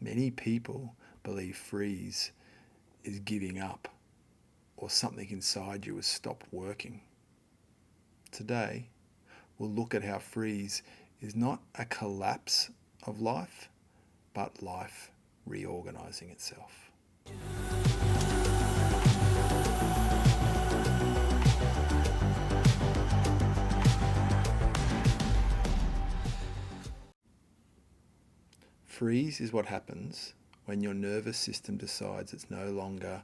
Many people believe freeze is giving up or something inside you has stopped working. Today, we'll look at how freeze is not a collapse of life, but life reorganizing itself. Freeze is what happens when your nervous system decides it's no longer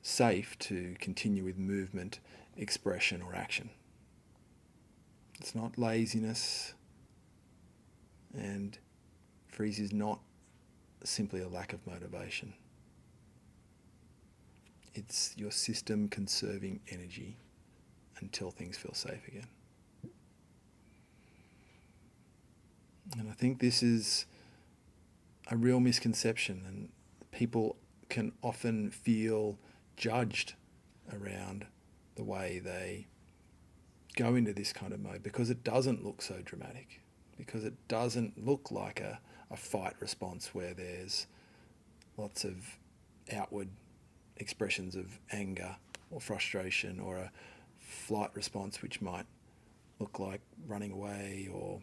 safe to continue with movement, expression, or action. It's not laziness, and freeze is not simply a lack of motivation. It's your system conserving energy until things feel safe again. And I think this is a real misconception, and people can often feel judged around the way they go into this kind of mode because it doesn't look so dramatic, because it doesn't look like a fight response where there's lots of outward expressions of anger or frustration, or a flight response which might look like running away or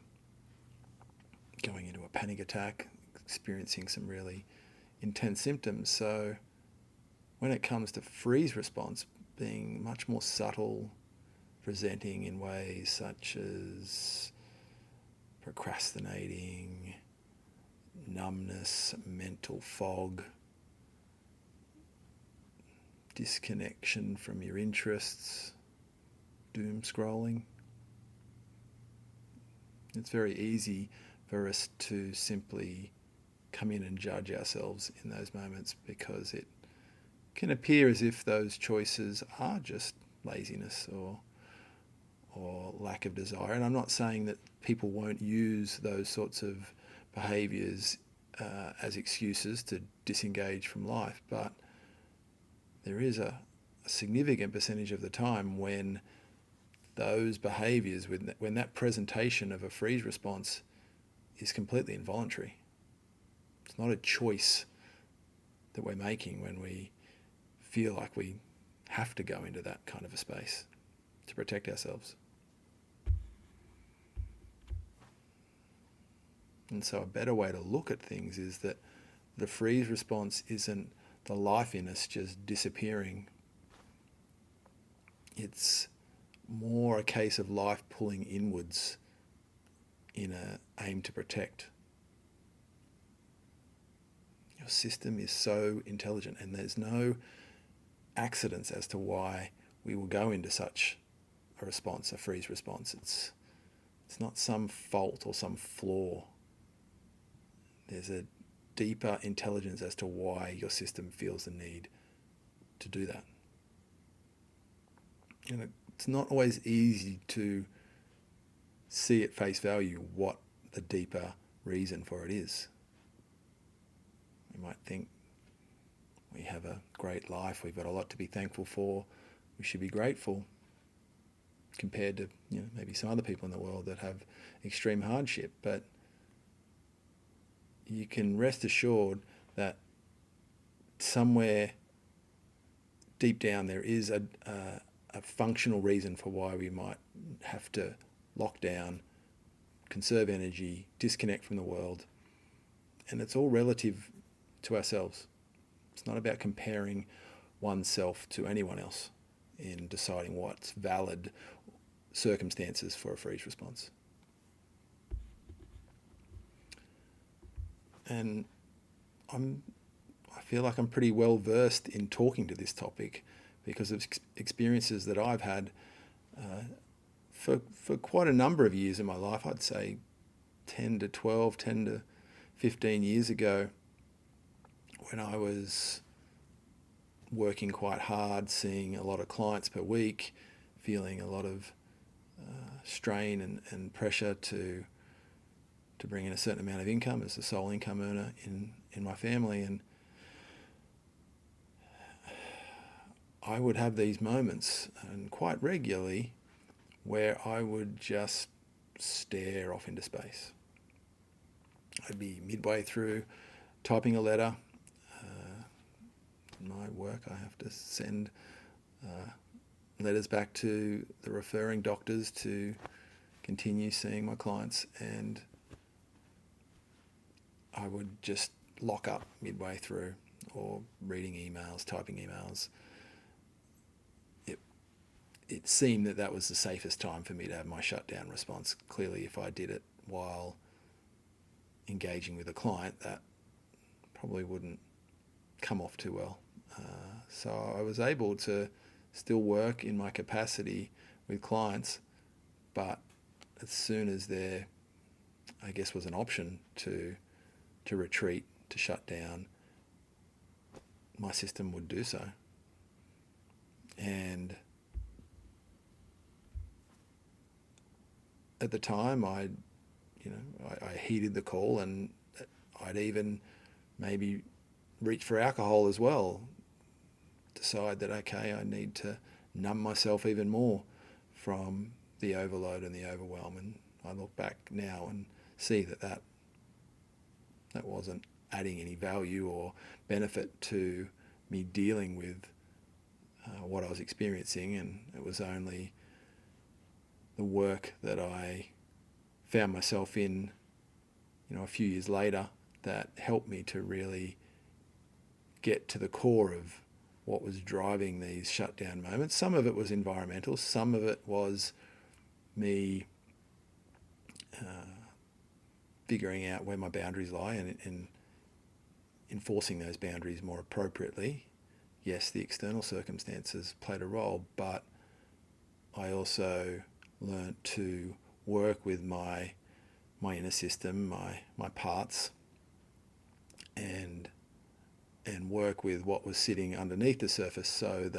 going into a panic attack, experiencing some really intense symptoms. So when it comes to freeze response, being much more subtle, presenting in ways such as procrastinating, numbness, mental fog, disconnection from your interests, doom scrolling. It's very easy for us to simply come in and judge ourselves in those moments because it can appear as if those choices are just laziness or lack of desire. And I'm not saying that people won't use those sorts of behaviours as excuses to disengage from life, but there is a significant percentage of the time when those behaviours, when that presentation of a freeze response is completely involuntary. It's not a choice that we're making when we feel like we have to go into that kind of a space to protect ourselves. And so a better way to look at things is that the freeze response isn't the life in us just disappearing. It's more a case of life pulling inwards in an aim to protect. Your system is so intelligent, and there's no accidents as to why we will go into such a response, a freeze response. It's not some fault or some flaw. There's a deeper intelligence as to why your system feels the need to do that. And it's not always easy to see at face value what the deeper reason for it is. We might think we have a great life, we've got a lot to be thankful for, we should be grateful, compared to maybe some other people in the world that have extreme hardship. But you can rest assured that somewhere deep down there is a functional reason for why we might have to lock down, conserve energy, disconnect from the world. And it's all relative to ourselves. It's not about comparing oneself to anyone else in deciding what's valid circumstances for a freeze response. And I feel like I'm pretty well versed in talking to this topic because of experiences that I've had for quite a number of years in my life. I'd say 10 to 15 years ago, when I was working quite hard, seeing a lot of clients per week, feeling a lot of strain and pressure to bring in a certain amount of income as the sole income earner in my family. And I would have these moments, and quite regularly, where I would just stare off into space. I'd be midway through typing a letter. In my work, I have to send letters back to the referring doctors to continue seeing my clients, and I would just lock up midway through, or reading emails, typing emails. It seemed that was the safest time for me to have my shutdown response. Clearly, if I did it while engaging with a client, that probably wouldn't come off too well. So I was able to still work in my capacity with clients, but as soon as there, I guess, was an option to retreat, to shut down, my system would do so. And at the time, I heeded the call, and I'd even maybe reach for alcohol as well. Decide that, okay, I need to numb myself even more from the overload and the overwhelm. And I look back now and see that wasn't adding any value or benefit to me dealing with what I was experiencing, and it was only the work that I found myself in, a few years later, that helped me to really get to the core of what was driving these shutdown moments. Some of it was environmental, some of it was me figuring out where my boundaries lie and enforcing those boundaries more appropriately. Yes, the external circumstances played a role, but I also learnt to work with my inner system, my parts, and work with what was sitting underneath the surface, so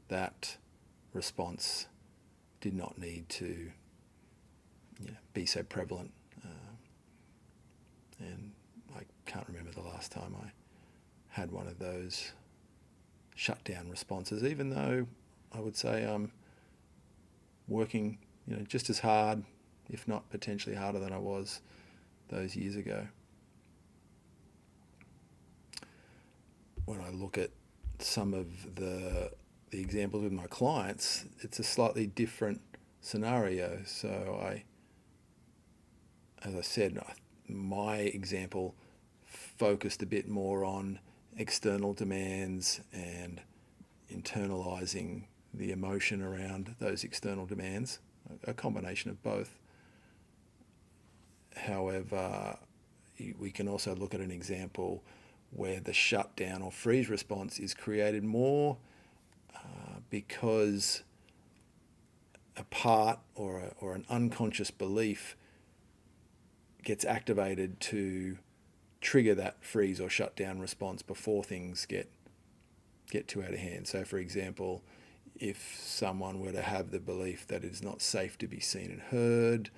that response did not need to be so prevalent. And I can't remember the last time I had one of those shutdown responses, even though I would say I'm working just as hard, if not potentially harder than I was those years ago. When I look at some of the examples with my clients, it's a slightly different scenario. So as I said, my example focused a bit more on external demands and internalizing the emotion around those external demands, a combination of both. However, we can also look at an example where the shutdown or freeze response is created more because a part or an unconscious belief gets activated to trigger that freeze or shutdown response before things get too out of hand. So, for example, if someone were to have the belief that it's not safe to be seen and heard,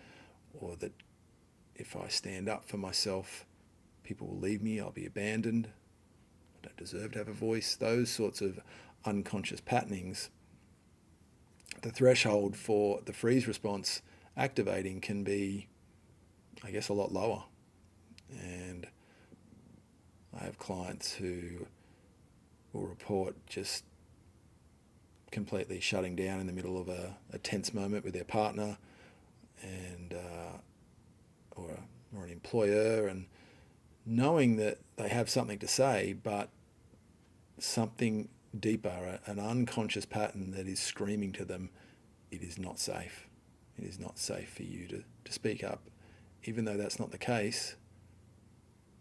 or that if I stand up for myself, people will leave me, I'll be abandoned, I don't deserve to have a voice, those sorts of unconscious patternings, the threshold for the freeze response activating can be, I guess, a lot lower. And I have clients who will report just completely shutting down in the middle of a tense moment with their partner and or an employer, and knowing that they have something to say, but something deeper, an unconscious pattern that is screaming to them, it is not safe. It is not safe for you to speak up. Even though that's not the case,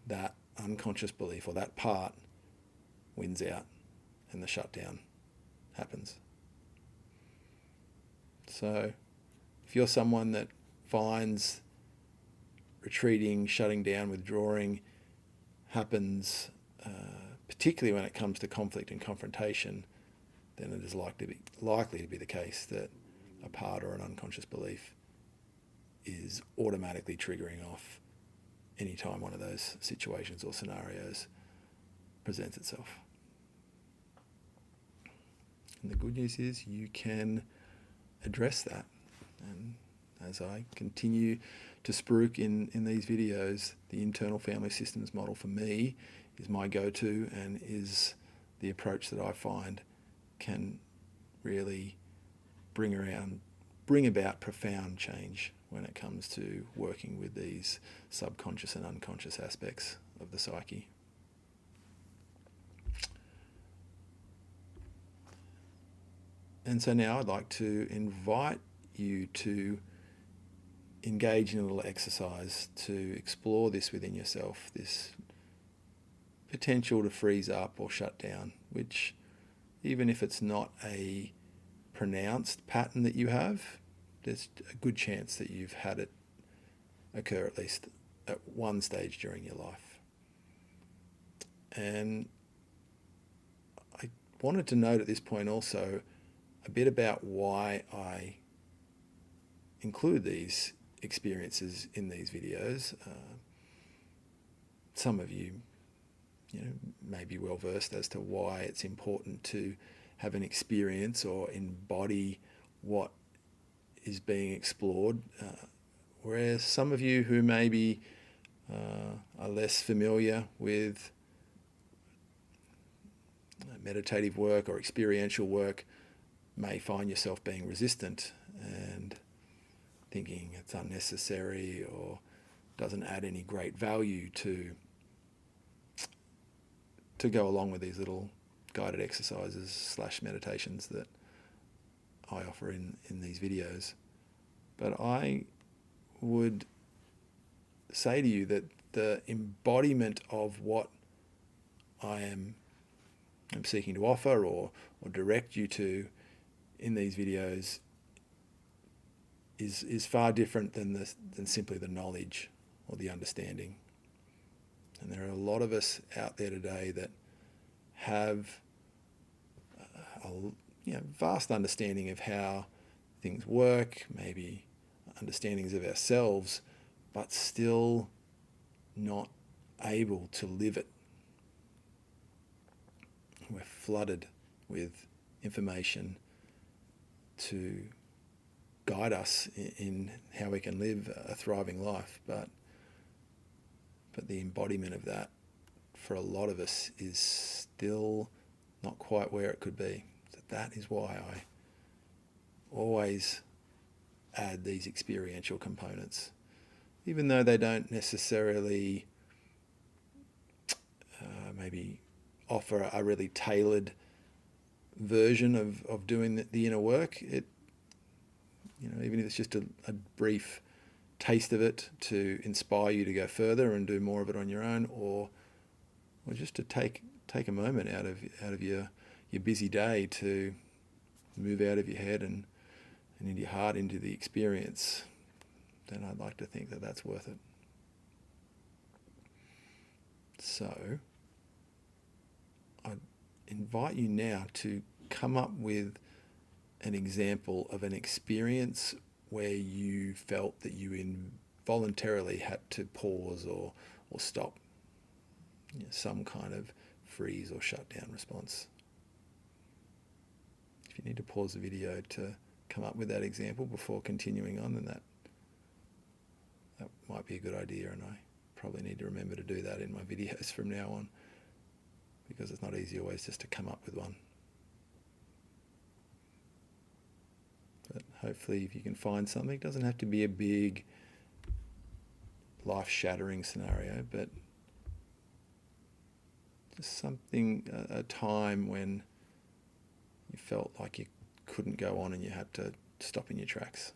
that unconscious belief or that part wins out and the shutdown happens. So if you're someone that finds retreating, shutting down, withdrawing happens, particularly when it comes to conflict and confrontation, then it is likely to be the case that a part or an unconscious belief is automatically triggering off any time one of those situations or scenarios presents itself. And the good news is you can address that, and as I continue to spruik in these videos, the internal family systems model for me is my go-to and is the approach that I find can really bring about profound change when it comes to working with these subconscious and unconscious aspects of the psyche. And so now I'd like to invite you to engage in a little exercise to explore this within yourself, this potential to freeze up or shut down, which, even if it's not a pronounced pattern that you have, there's a good chance that you've had it occur at least at one stage during your life. And I wanted to note at this point also a bit about why I include these experiences in these videos. Some of you, may be well versed as to why it's important to have an experience or embody what is being explored, whereas some of you who maybe are less familiar with meditative work or experiential work may find yourself being resistant and thinking it's unnecessary or doesn't add any great value to go along with these little guided exercises / meditations that I offer in these videos. But I would say to you that the embodiment of what I'm seeking to offer or direct you to in these videos is far different than simply the knowledge or the understanding. And there are a lot of us out there today that have a vast understanding of how things work, maybe understandings of ourselves, but still not able to live it. We're flooded with information to guide us in how we can live a thriving life, but the embodiment of that for a lot of us is still not quite where it could be. So that is why I always add these experiential components, even though they don't necessarily maybe offer a really tailored version of doing the inner work. It, even if it's just a brief taste of it to inspire you to go further and do more of it on your own, or just to take a moment out of your busy day to move out of your head and into your heart, into the experience, then I'd like to think that that's worth it. So I invite you now to come up with an example of an experience where you felt that you involuntarily had to pause or stop, some kind of freeze or shutdown response. If you need to pause the video to come up with that example before continuing on, then that might be a good idea, and I probably need to remember to do that in my videos from now on, because it's not easy always just to come up with one. But hopefully if you can find something, it doesn't have to be a big life-shattering scenario, but just something, a time when you felt like you couldn't go on and you had to stop in your tracks.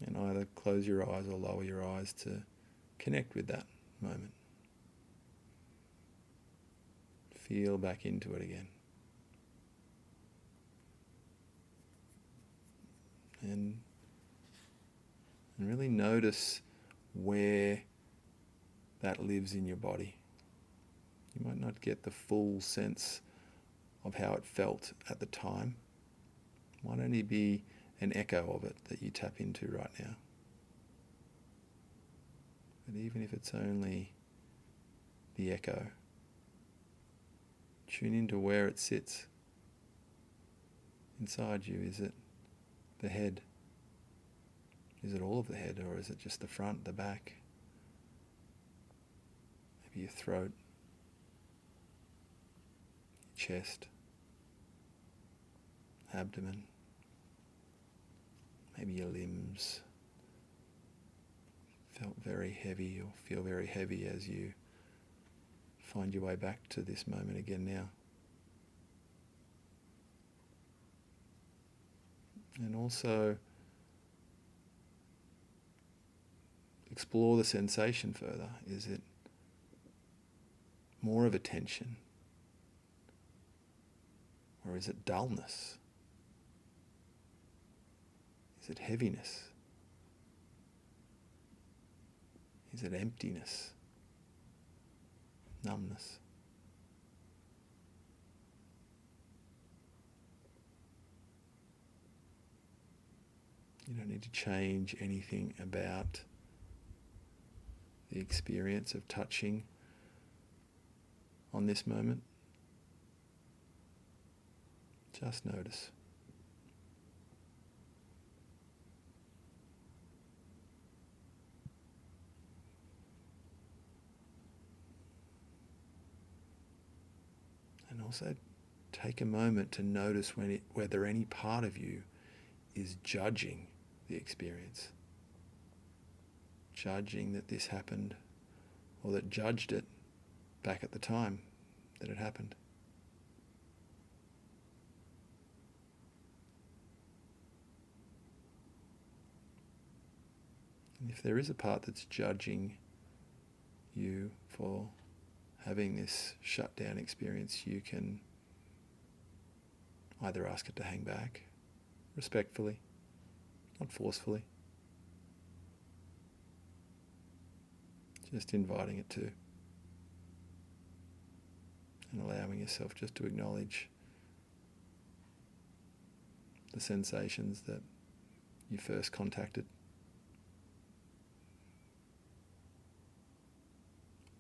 And either close your eyes or lower your eyes to connect with that moment. Feel back into it again. And really notice where that lives in your body. You might not get the full sense of how it felt at the time. It might only be an echo of it that you tap into right now. But even if it's only the echo, tune into where it sits inside you. Is it the head? Is it all of the head, or is it just the front, the back? Maybe your throat, your chest, abdomen, maybe your limbs felt very heavy or feel very heavy as you find your way back to this moment again now. And also explore the sensation further. Is it more of a tension? Or is it dullness? Is it heaviness? Is it emptiness? Numbness? You don't need to change anything about the experience of touching on this moment. Just notice. And also take a moment to notice whether any part of you is judging the experience. Judging that this happened, or that judged it back at the time that it happened. And if there is a part that's judging you for having this shutdown experience, you can either ask it to hang back, respectfully, not forcefully, just inviting it to, and allowing yourself just to acknowledge the sensations that you first contacted.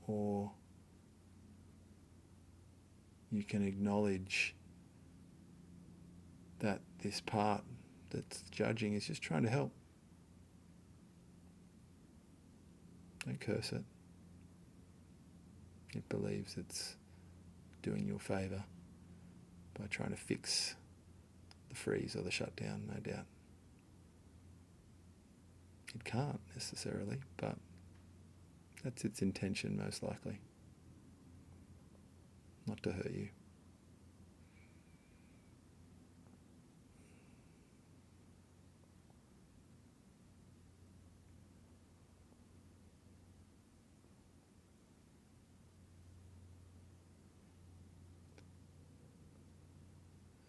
Or you can acknowledge that this part that's judging is just trying to help. Don't curse it. It believes it's doing you a favour by trying to fix the freeze or the shutdown, no doubt. It can't necessarily, but that's its intention most likely. Not to hurt you.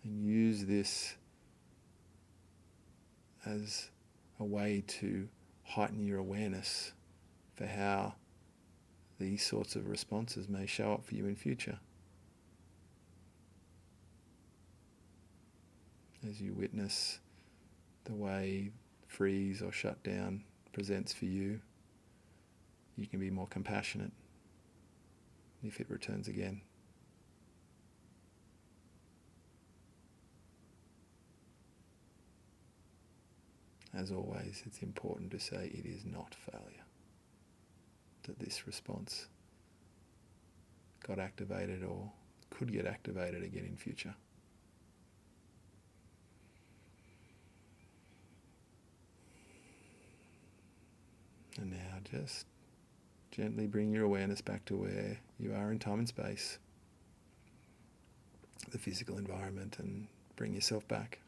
And use this as a way to heighten your awareness for how these sorts of responses may show up for you in future. As you witness the way freeze or shutdown presents for you, you can be more compassionate if it returns again. As always, it's important to say it is not failure, that this response got activated or could get activated again in future. And now just gently bring your awareness back to where you are in time and space, the physical environment, and bring yourself back.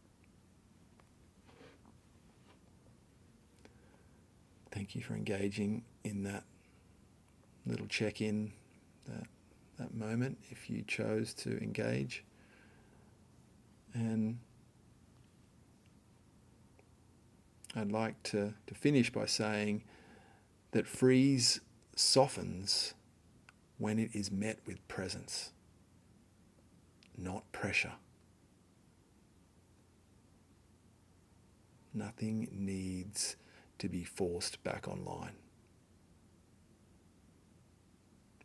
Thank you for engaging in that little check-in, that moment, if you chose to engage. And I'd like to finish by saying that freeze softens when it is met with presence, not pressure. Nothing needs to be forced back online.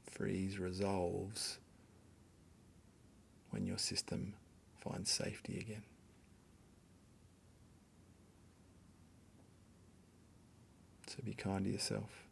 Freeze resolves when your system finds safety again. So be kind to yourself.